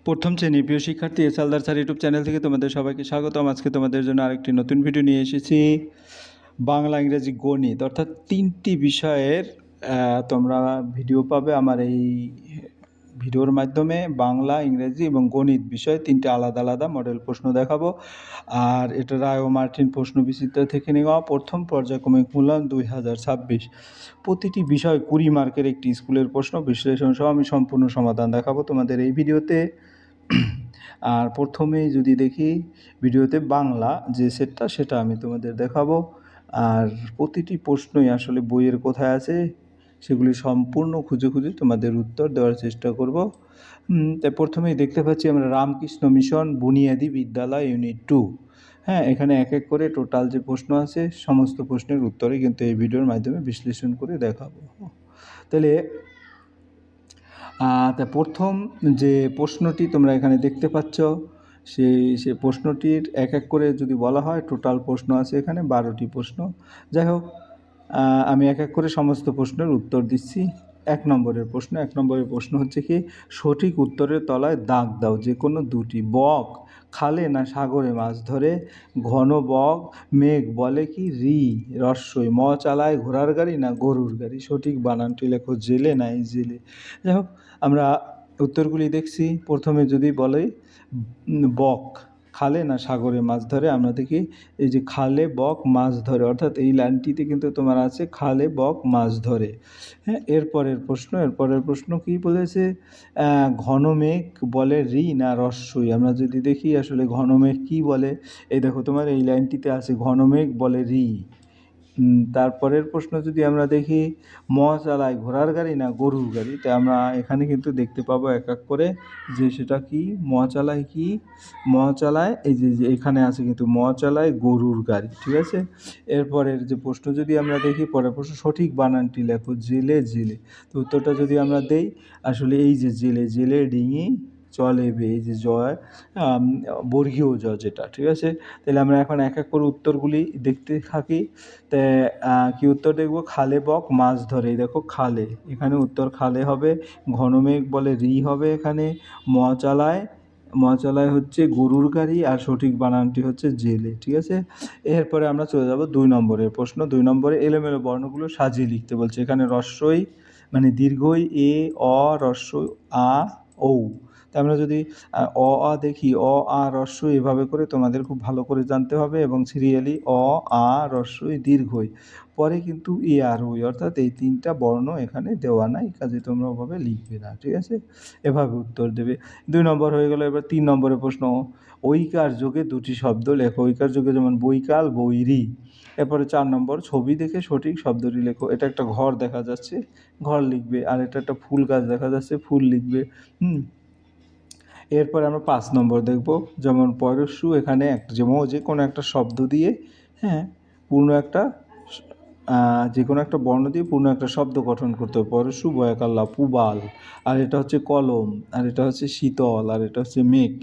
প্রথম শ্রেণীর প্রিয় শিক্ষার্থী S Haldar sir YouTube channel থেকে তোমাদের সবাইকে স্বাগতম। আজকে তোমাদের জন্য আরেকটি নতুন ভিডিও নিয়ে এসেছি। বাংলা, ইংরেজি, গণিত অর্থাৎ তিনটি বিষয়ের তোমরা ভিডিও পাবে আমার এই ভিডিওর মাধ্যমে। বাংলা, ইংরেজি এবং গণিত বিষয়ে তিনটে আলাদা আলাদা মডেল প্রশ্ন দেখাবো। আর এটা রায় ও মার্টিন প্রশ্ন বিচিত্র থেকে নেওয়া প্রথম পর্যায়ক্রমিক মূল্যায়ন 2026। প্রতিটি বিষয় 20 মার্কের একটি স্কুলের প্রশ্ন বিশ্লেষণ সহ আমি সম্পূর্ণ সমাধান দেখাবো তোমাদের এই ভিডিওতে। আর প্রথমেই যদি দেখি ভিডিওতে বাংলা যে সেটটা সেটা আমি তোমাদের দেখাবো। আর প্রতিটি প্রশ্নই আসলে বইয়ের কোথায় আছে সেগুলি সম্পূর্ণ খুঁজে খুঁজে তোমাদের উত্তর দেওয়ার চেষ্টা করব। তাই প্রথমেই দেখতে পাচ্ছি আমরা রামকৃষ্ণ মিশন বুনিয়াদী বিদ্যালয় ইউনিট 2। হ্যাঁ, এখানে এক এক করে টোটাল যে প্রশ্ন আছে সমস্ত প্রশ্নের উত্তরই কিন্তু এই ভিডিওর মাধ্যমে বিশ্লেষণ করে দেখাবো। তাহলে তা প্রথম যে প্রশ্নটি তোমরা এখানে দেখতে পাচ্ছ সে প্রশ্নটির এক এক করে যদি বলা হয় টোটাল প্রশ্ন আছে এখানে 12টি প্রশ্ন। যাই হোক, আমি এক এক করে সমস্ত প্রশ্নের উত্তর দিচ্ছি। এক নম্বরের প্রশ্ন হচ্ছে কি, সঠিক উত্তরের তলায় দাগ দাও যে কোনো দুটি। বক খালে না সাগরে মাছ ধরে? ঘন বক মেঘ বলে কি রি রস্যই? ম চালায় ঘোড়ার গাড়ি না গরুর গাড়ি? সঠিক বানানটি লেখো জেলে না জেলে। যাই হোক, আমরা উত্তরগুলি দেখছি। প্রথমে যদি বলে বক খালে না সাগরে মাছ ধরে, আমরা দেখি এই যে খালে বক মাছ ধরে, অর্থাৎ এই লাইনটিতে কিন্তু তোমার আছে খালে বক মাছ ধরে। হ্যাঁ, এরপরের প্রশ্ন কি বলেছে? ঘন মেঘ বলে রি না রস্যই? আমরা যদি দেখি আসলে ঘন মেঘ কী বলে, এই দেখো তোমার এই লাইনটিতে আছে ঘন মেঘ বলে রি। তারপরের প্রশ্ন যদি আমরা দেখি, ম চালায় ঘোড়ার গাড়ি না গরুর গাড়ি? তাই আমরা এখানে কিন্তু দেখতে পাবো এক এক করে যে সেটা কি, ম চালায় কি, ম চালায় এই যে এখানে আছে কিন্তু ম চালায় গরুর গাড়ি। ঠিক আছে, এরপরের যে প্রশ্ন যদি আমরা দেখি, পরের প্রশ্ন সঠিক বানানটি লেখো জেলে জেলে। তো উত্তরটা যদি আমরা দেই, আসলে এই যে জেলে জেলে ডিঙি চলে বে, এই যে জয় বর্গীয় জ যেটা। ঠিক আছে, তাহলে আমরা এখন এক এক করে উত্তরগুলি দেখতে থাকি। তা কি উত্তর দেখব? খালে বক মাছ ধরে, এই দেখো খালে, এখানে উত্তর খালে হবে। ঘন মেঘ বলে রি হবে এখানে। ম চালায় হচ্ছে গরুর গাড়ি, আর সঠিক বানানটি হচ্ছে জেলে। ঠিক আছে, এরপরে আমরা চলে যাব 2 নম্বরের প্রশ্ন। 2 নম্বরে এলোমেলো বর্ণগুলো সাজিয়ে লিখতে বলছে। এখানে রস্যই মানে দীর্ঘই এ অ রস্যই আ ঔ। তা আমরা যদি অ দেখি, আ রস্যই এভাবে করে তোমাদের খুব ভালো করে জানতে হবে, এবং সিরিয়ালি আ রস্যই দীর্ঘই, পরে কিন্তু ই আর ওই, অর্থাৎ এই 3টা বর্ণ এখানে দেওয়া নাই, কাজে তোমরা ওভাবে লিখবে না। ঠিক আছে, এভাবে উত্তর দেবে। 2 নম্বর হয়ে গেল। এবার 3 নম্বরের প্রশ্ন, ঐকার যোগে দুটি শব্দ লেখো। ঐকার যোগে যেমন বৈকাল বৈরী। এরপরে 4 নম্বর, ছবি দেখে সঠিক শব্দটি লেখো। এটা একটা ঘর দেখা যাচ্ছে, ঘর লিখবে। আর এটা একটা ফুল গাছ দেখা যাচ্ছে, ফুল লিখবে। এরপরে আমরা 5 নম্বর দেখব। যেমন পরশু, এখানে যে কোনো একটা শব্দ দিয়ে, হ্যাঁ, পূর্ণ একটা যে কোনো একটা বর্ণ দিয়ে পূর্ণ একটা শব্দ গঠন করতে হবে। পরশু বয়াকাল্লা পুবাল, আর এটা হচ্ছে কলম, আর এটা হচ্ছে শীতল, আর এটা হচ্ছে মেঘ।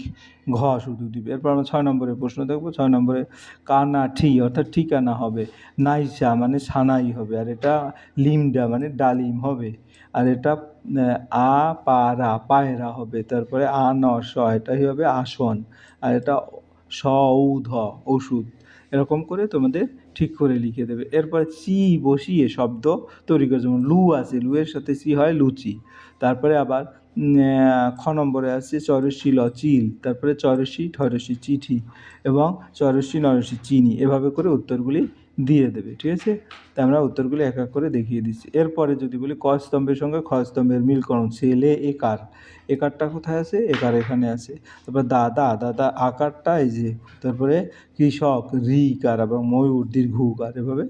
ঘ শুধু দিবে। এরপর আমরা 6 নম্বরের প্রশ্ন দেখব। 6 নম্বরে কানাঠি অর্থাৎ ঠিকানা হবে। নাইসা মানে সানাই হবে, আর এটা লিমডা মানে ডালিম হবে, আর এটা আ পারা পায়রা হবে। তারপরে আনস এটাই হবে আসন, আর এটা সৌধ ওষুধ। এরকম করে তোমাদের ঠিক করে লিখে দেবে। এরপরে চি বসিয়ে শব্দ তৈরি করে, যেমন লু আছে, লুয়ের সাথে চি হয় লুচি। তারপরে আবার খ নম্বরে আছে চরসি ল চিল, তারপরে চরসি ঠরসি চিঠি, এবং চরসি নরসি চিনি। এভাবে করে উত্তরগুলি দিয়ে দেবে। ঠিক আছে, তাই আমরা উত্তরগুলি এক এক করে দেখিয়ে দিচ্ছি। এরপরে যদি বলি ক স্তম্ভের সঙ্গে খ স্তম্ভের মিলকরণ, ছেলে একার, একারটা কোথায় আছে? একার এখানে আছে। তারপর দাদা আকারটা এই যে। তারপরে কৃষক রিকার, এবং ময়ূর দীর্ঘ উকার, এভাবে।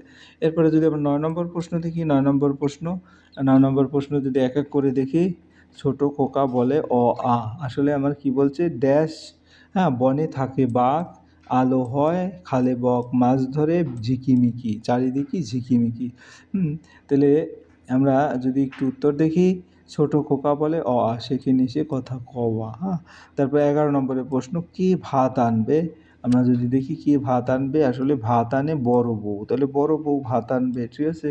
এরপরে যদি আমরা 9 নম্বর প্রশ্ন দেখি, 9 নম্বর প্রশ্ন যদি এক এক করে দেখি, ছোট খোকা বলে আ। আসলে আমার কি বলছে, ড্যাশ, হ্যাঁ, বনে থাকে বাঘ, আলো হয় খালে বক মাছ ধরে, ঝিকিমিকি চারিদিকে ঝিকিমিকি। তাহলে আমরা যদি একটু উত্তর দেখি, ছোট খোকা বলে আ, শেখে নিশে কথা কওয়া। হ্যাঁ, তারপর 11 নম্বরের প্রশ্ন, কে ভাত আনবে? আমরা যদি দেখি কে ভাত আনবে, আসলে ভাত আনে বড় বউ, তাহলে বড় বউ ভাত আনবে। ঠিক আছে,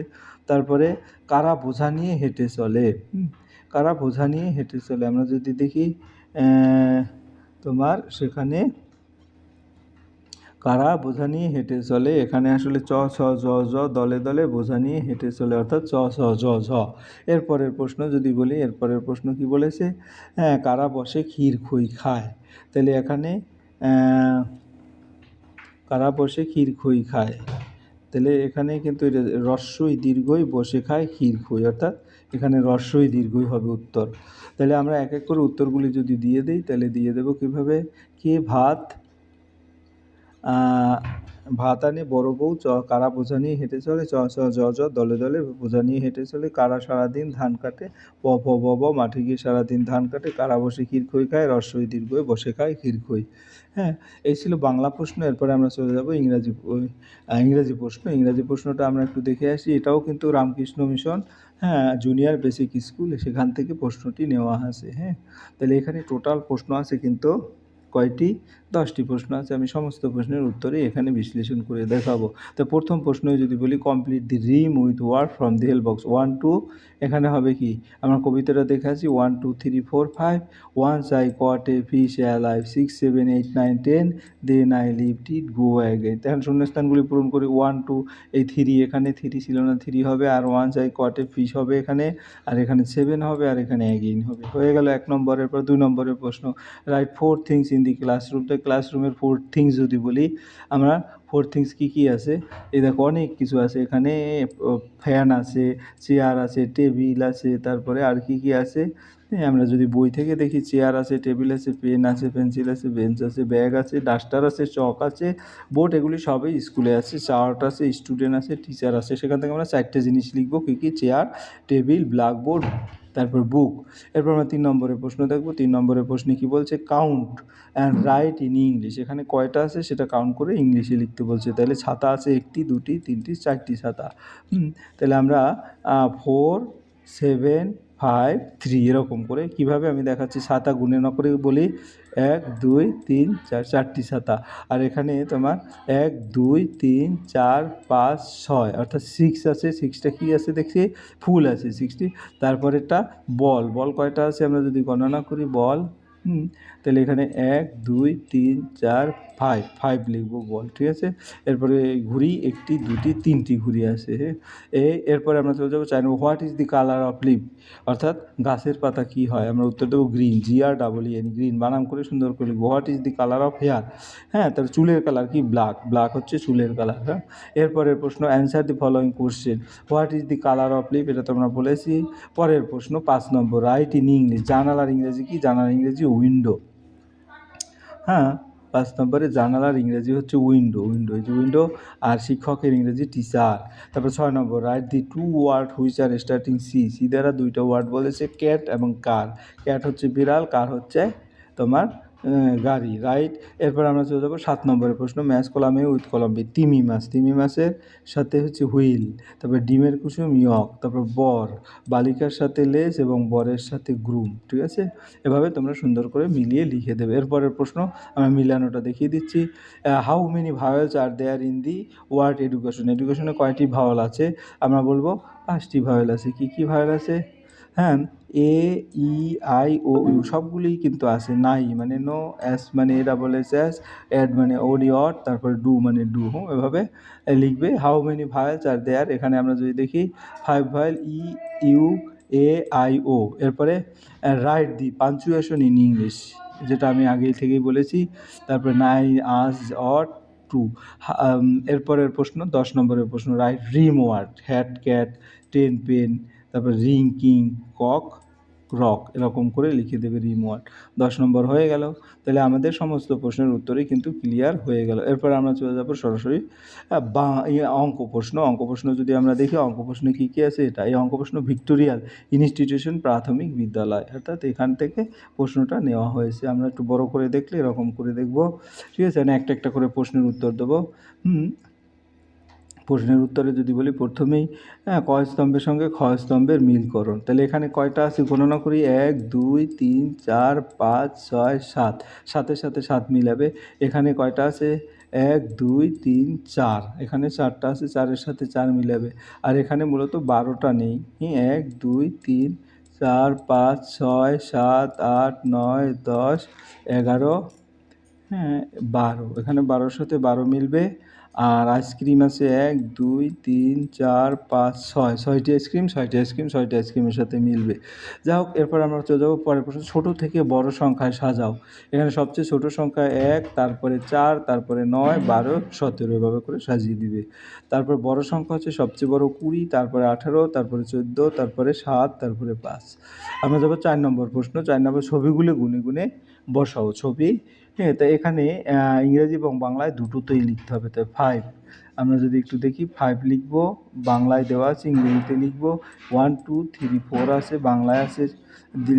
তারপরে কারা বোঝা নিয়ে হেঁটে চলে? কারা বোঝা নিয়ে হেঁটে চলে? আমরা যদি দেখি তোমার সেখানে কারা বোঝা নিয়ে হেঁটে চলে, এখানে আসলে চ ছ জ জ দলে দলে বোঝা নিয়ে হেঁটে চলে, অর্থাৎ চ ছ জ ঝ। এরপরের প্রশ্ন যদি বলি, এরপরের প্রশ্ন কি বলেছে, কারা বসে ক্ষীর খই খায়। তাহলে এখানে কারা বসে ক্ষীর খই খায়, তাহলে এখানে কিন্তু এটা রস্বই দীর্ঘই বসে খায় ক্ষীর খই, অর্থাৎ এখানে রস্বই দীর্ঘই হবে উত্তর। তাহলে আমরা এক এক করে উত্তরগুলি যদি দিয়ে দিই, তাহলে দিয়ে দেবো কীভাবে, কে ভাত ভাত আনে বড় বউ, কারা বোঝা নিয়ে হেঁটে চলে, চ ছ জ জ দলে দলে বোঝা নিয়ে হেঁটে চলে, কারা সারাদিন ধান কাটে, প প ব ব মাঠে গিয়ে সারাদিন ধান কাটে, কারা বসে ক্ষীর খই খায়, রস্বই দীর্ঘই বসে খায় ক্ষীর খই। হ্যাঁ, এই ছিল বাংলা প্রশ্ন। এরপরে আমরা চলে যাব ইংরাজি প্রশ্ন। ইংরাজি প্রশ্নটা আমরা একটু দেখে আসি। এটাও কিন্তু Ramakrishna mission junior basic school, সেখান থেকে প্রশ্নটি নেওয়া আছে। হ্যাঁ, তাহলে এখানে টোটাল প্রশ্ন আছে কিন্তু কয়টি, 10টি প্রশ্ন আছে। আমি সমস্ত প্রশ্নের উত্তরে এখানে বিশ্লেষণ করে দেখাবো। তো প্রথম প্রশ্ন যদি বলি, complete the rhyme with word from the help box. 1 2, এখানে হবে কি, আমরা কবিতাটা দেখে আসি। 1 2 3 4 5, once I caught a fish alive, 6 7 8 9 10, then I lived it go again. তখন শূন্যস্থানগুলি পূরণ করি। 1 2, এই 3, এখানে 3 ছিল না, 3 হবে, আর once I caught a fish হবে এখানে, আর এখানে 7 হবে, আর এখানে অ্যাগেইন হবে। হয়ে গেল 1 নম্বরের। পর 2 নম্বরের প্রশ্ন, right 4 things in the classroom. তো ক্লাসরুমের 4 থিংস যদি বলি আমরা, 4 থিংস কী কী আছে, এই দেখো অনেক কিছু আছে এখানে। ফ্যান আছে, চেয়ার আছে, টেবিল আছে, তারপরে আর কি কি আছে, আমরা যদি বই থেকে দেখি, চেয়ার আছে, টেবিল আছে, পেন আছে, পেন্সিল আছে, বেঞ্চ আছে, ব্যাগ আছে, ডাস্টার আছে, চক আছে, বোর্ড, এগুলি সবই স্কুলে আছে। চার্ট আছে, স্টুডেন্ট আছে, টিচার আছে। সেখান থেকে আমরা 4টে জিনিস লিখবো, কী কী, চেয়ার, টেবিল, ব্ল্যাকবোর্ড, তারপর বুক। এরপর আমরা 3 নম্বরের প্রশ্ন দেখব। 3 নম্বরের প্রশ্নে কি বলছে, count and right in English. এখানে কয়টা আছে সেটা কাউন্ট করে ইংলিশে লিখতে বলছে। তাহলে ছাতা আছে 1টি, 2টি, 3টি, 4টি ছাতা। তাহলে আমরা 4 7 5 3 এরকম করে কীভাবে আমি দেখাচ্ছি, ছাতা গুনে না করে বলি 1 2 3 4, 4টি ছাতা। আর এখানে তোমার 1 2 3 4 5 6, অর্থাৎ 6 আছে। 6টা কী আছে দেখছি, ফুল আছে 6টি। তারপরেরটা বল, বল কয়টা আছে আমরা যদি গণনা করি, বল তাহলে এখানে 1 2 3 4 5, 5 লিখবো বল, ঠিক আছে। এরপরে ঘুড়ি 1টি, 2টি, 3টি ঘুড়ি আছে। হ্যাঁ, এরপরে আমরা চলে যাবো 4 নম্বর, what is the colour of leaf, অর্থাৎ গাছের পাতা কী হয়, আমরা উত্তর দেবো গ্রিন, GREEN, গ্রিন বানাম করে সুন্দর করে লিখবো। What is the colour of hair, হ্যাঁ, তার চুলের কালার কি, ব্ল্যাক, ব্ল্যাক হচ্ছে চুলের কালার। হ্যাঁ, এরপরের প্রশ্ন, answer the following question, what is the colour of leave, এটা তো আমরা বলেছি। পরের প্রশ্ন 5 নম্বর, রাইট ইন ইংলিশ, জানালার ইংরেজি কি, জানালার ইংরেজি উইন্ডো। হ্যাঁ, 5 নম্বরে জানালার ইংরেজি হচ্ছে উইন্ডো, এই যে উইন্ডো। আর শিক্ষকের ইংরেজি টিচার। তারপর 6 নম্বর, right the 2 word which are starting C দ্বারা 2টা ওয়ার্ড বলেছে, ক্যাট এবং কার। ক্যাট হচ্ছে বিড়াল, কার হচ্ছে তোমার গাড়ি, রাইট। এরপর আমরা চলে যাবো 7 নম্বরের প্রশ্ন, match column A with column B, তিমি মাছ, তিমি মাছের সাথে হচ্ছে হুইল, তারপর ডিমের কুসুম ইয়ক, তারপর বর, বালিকার সাথে লেস এবং বরের সাথে গ্রুম, ঠিক আছে। এভাবে তোমরা সুন্দর করে মিলিয়ে লিখে দেবে। এরপরের প্রশ্ন আমরা মিলানোটা দেখিয়ে দিচ্ছি। How many vowels are there in the word education, এডুকেশনে কয়টি ভাওয়েল আছে, আমরা বলবো 5টি ভাওয়েল আছে। কী কী ভাওয়েল আছে, হ্যাঁ, এ ই আই ও ইউ সবগুলিই কিন্তু আছে। নাই মানে নো, এস মানে ASS, অ্যাড মানে OD, তারপর ডু মানে ডু। এভাবে লিখবে। How many vowels are there, এখানে আমরা যদি দেখি 5 vowel, E U A I O. এরপরে right the punctuation in English, যেটা আমি আগেই থেকেই বলেছি। তারপরে 9 আস অর টু। এরপরের প্রশ্ন 10 নম্বরের প্রশ্ন, write rhyme word, hat cat, ten pen, তারপর রিং কিং কক রক, এরকম করে লিখে দেবে রিম ওয়ার্ড। 10 নম্বর হয়ে গেল। তাহলে আমাদের সমস্ত প্রশ্নের উত্তরই কিন্তু ক্লিয়ার হয়ে গেল। এরপর আমরা চলে যাব সরাসরি অঙ্ক প্রশ্ন। অঙ্ক প্রশ্ন যদি আমরা দেখি, অঙ্ক প্রশ্নে কী কী আছে, এটা এই অঙ্ক প্রশ্ন ভিক্টোরিয়াল ইনস্টিটিউশন প্রাথমিক বিদ্যালয়, অর্থাৎ এখান থেকে প্রশ্নটা নেওয়া হয়েছে। আমরা একটু বড় করে দেখলে এরকম করে দেখব, ঠিক আছে, না একটা একটা করে প্রশ্নের উত্তর দেবো। প্রশ্নের উত্তরে যদি বলি, প্রথমেই ক স্তম্ভের সঙ্গে খ স্তম্ভের মিলকরণ। তাহলে এখানে কয়টা আছে গণনা করি, 1 2 3 4 5 6 7, 7-এর সাথে 7 মিলাবে। এখানে কয়টা আছে, 1 2 3 4, এখানে 4টা আছে, 4-এর সাথে 4 মিলাবে। আর এখানে মূলত 12টা নেই, 1 2 3 4, 5, 6, 7, 8, 9, 10, 11, হ্যাঁ 12, এখানে 12-র সাথে 12 মিলবে। আর আইসক্রিম আছে 1, 2, 3, 4, 5, 6, 6টি আইসক্রিম, 6টি আইসক্রিম, 6টি আইসক্রিমের সাথে মিলবে। যাই হোক, এরপর আমরা চলে যাবো পরের প্রশ্ন, ছোট থেকে বড় সংখ্যায় সাজাও। এখানে সবচেয়ে ছোট সংখ্যা 1, তারপরে 4, তারপরে 9, 12, 17, এভাবে করে সাজিয়ে দিবে। তারপর বড় সংখ্যা হচ্ছে সবচেয়ে বড় 20, তারপরে 18, তারপরে 14, তারপরে 7, তারপরে 5। আমরা যাবো 4 নম্বর প্রশ্ন। 4 নম্বর, ছবিগুলো গুনে গুনে বসাও। ছবি, হ্যাঁ, তো এখানে ইংরেজি এবং বাংলায় দুটোতেই লিখতে হবে। তো 5, আমরা যদি একটু দেখি 5 লিখবো, বাংলায় দেওয়া আছে, ইংরেজিতে লিখবো 1, 2, 3, 4 আছে, বাংলায় আছে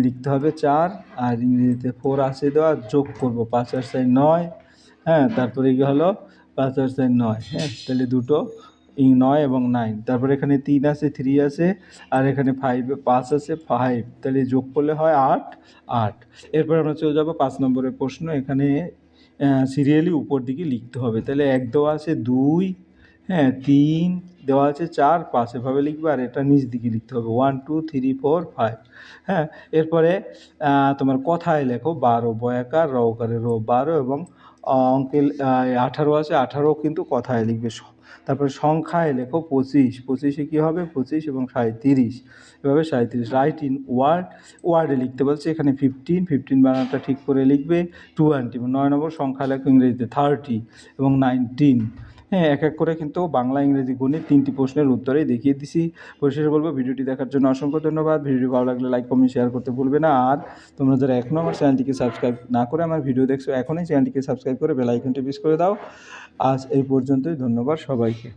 লিখতে হবে 4, আর ইংরেজিতে 4 আছে দেওয়া, যোগ করবো 5 আর 4 9, হ্যাঁ, তারপরে কি হলো 5 আর 4 9, হ্যাঁ, তাহলে দুটো 9 এবং 9, তারপরে এখানে 3 আছে, 3 আছে, আর এখানে 5 আছে 5, তাহলে যোগ করলে হয় 8, 8। এরপর আমরা চলে যাবো 5 নম্বরের প্রশ্ন। এখানে সিরিয়ালি উপর দিকে লিখতে হবে। তাহলে 1 দেওয়া আছে 2, হ্যাঁ 3 দেওয়া আছে 4, 5, এভাবে লিখবে। আর এটা নিচ দিকে লিখতে হবে 1, 2, 3, 4, 5, হ্যাঁ। এরপরে তোমার কথায় লেখো 12, বয়াকার রওকারে রো 12, এবং অঙ্কে 18 আছে, 18 কিন্তু কথায় লিখবে। তারপরে সংখ্যায় লেখো 25, 25-এ কী হবে 25 এবং 37, এভাবে 37। রাইট ইন ওয়ার্ডে লিখতে বলছে, এখানে 15, 15 বানানটা ঠিক করে লিখবে। 20, 9 নম্বর সংখ্যা লেখো ইংরেজিতে 30 এবং 19, হ্যাঁ, এক এক করে কিন্তু বাংলা ইংরেজি গণিত 3টি প্রশ্নের উত্তরেই দেখিয়ে দিছি। পরিশেষে বলবো, ভিডিওটি দেখার জন্য অসংখ্য ধন্যবাদ। ভিডিওটি ভালো লাগলে লাইক, কমেন্ট, শেয়ার করতে ভুলবে না। আর তোমরা যারা এখনও আমার চ্যানেলটিকে সাবস্ক্রাইব না করে আমার ভিডিও দেখছো, এখনই চ্যানেলটিকে সাবস্ক্রাইব করে বেল আইকনটি প্রেস করে দাও। আজ এই পর্যন্তই, ধন্যবাদ সবাইকে।